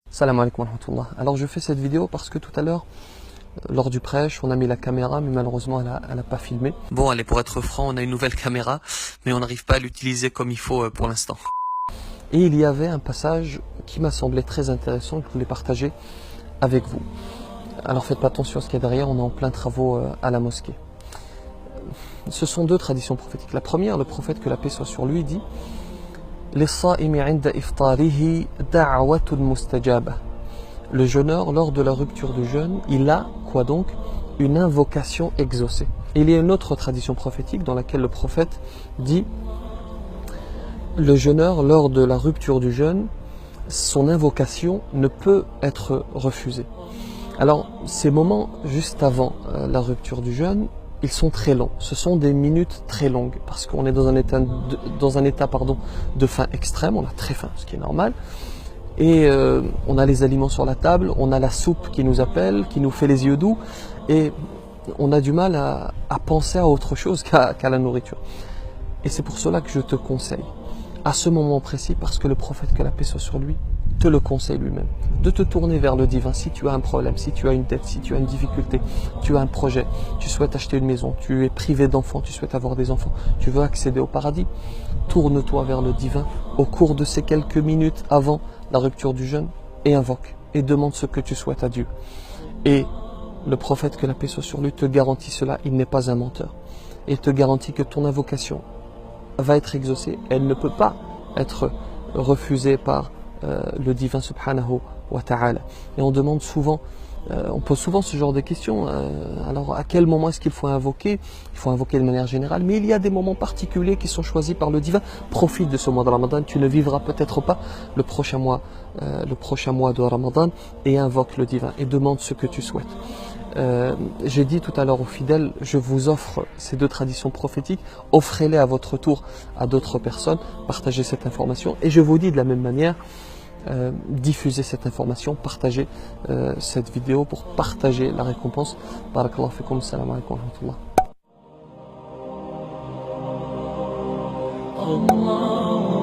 Salam alaikum wa rahmatullah. Alors je fais cette vidéo parce que tout à l'heure, lors du prêche, on a mis la caméra, mais malheureusement elle a pas filmé. Bon allez, pour être franc, on a une nouvelle caméra, mais on n'arrive pas à l'utiliser comme il faut pour l'instant. Et il y avait un passage qui m'a semblé très intéressant, que je voulais partager avec vous. Alors faites pas attention à ce qu'il y a derrière, on est en plein travaux à la mosquée. Ce sont deux traditions prophétiques. La première, le prophète, que la paix soit sur lui, dit لِلصَّائِمِ عِنْدَ إِفْطَارِهِ دَعْوَةٌ مُسْتَجَابَةٌ. Le jeûneur, lors de la rupture du jeûne, il a, quoi donc, une invocation exaucée. Et il y a une autre tradition prophétique dans laquelle le prophète dit le jeûneur, lors de la rupture du jeûne, son invocation ne peut être refusée. Alors, ces moments juste avant la rupture du jeûne, ils sont très longs. Ce sont des minutes très longues parce qu'on est dans un état, de faim extrême. On a très faim, ce qui est normal. Et on a les aliments sur la table, on a la soupe qui nous appelle, qui nous fait les yeux doux, et on a du mal à penser à autre chose qu'à la nourriture. Et c'est pour cela que je te conseille, à ce moment précis, parce que le prophète, que la paix soit sur lui, te le conseille lui-même, de te tourner vers le divin si tu as un problème, si tu as une dette, si tu as une difficulté, tu as un projet, tu souhaites acheter une maison, tu es privé d'enfants, tu souhaites avoir des enfants, tu veux accéder au paradis. Tourne-toi vers le divin au cours de ces quelques minutes avant la rupture du jeûne et invoque et demande ce que tu souhaites à Dieu. Et le prophète, que la paix soit sur lui, te garantit cela, il n'est pas un menteur. Et te garantit que ton invocation va être exaucée, elle ne peut pas être refusée par le divin subhanahu wa ta'ala. Et on demande souvent, on pose souvent ce genre de questions. Alors à quel moment est-ce qu'il faut invoquer? Il faut invoquer de manière générale, mais il y a des moments particuliers qui sont choisis par le divin. Profite de ce mois de Ramadan, tu ne vivras peut-être pas le prochain mois de Ramadan, et invoque le divin et demande ce que tu souhaites. J'ai dit tout à l'heure aux fidèles, je vous offre ces deux traditions prophétiques, offrez-les à votre tour à d'autres personnes, partagez cette information, et je vous dis de la même manière, diffusez cette information, partagez cette vidéo pour partager la récompense. Barakallahu fikum, salam alaikum wa rahmatullah.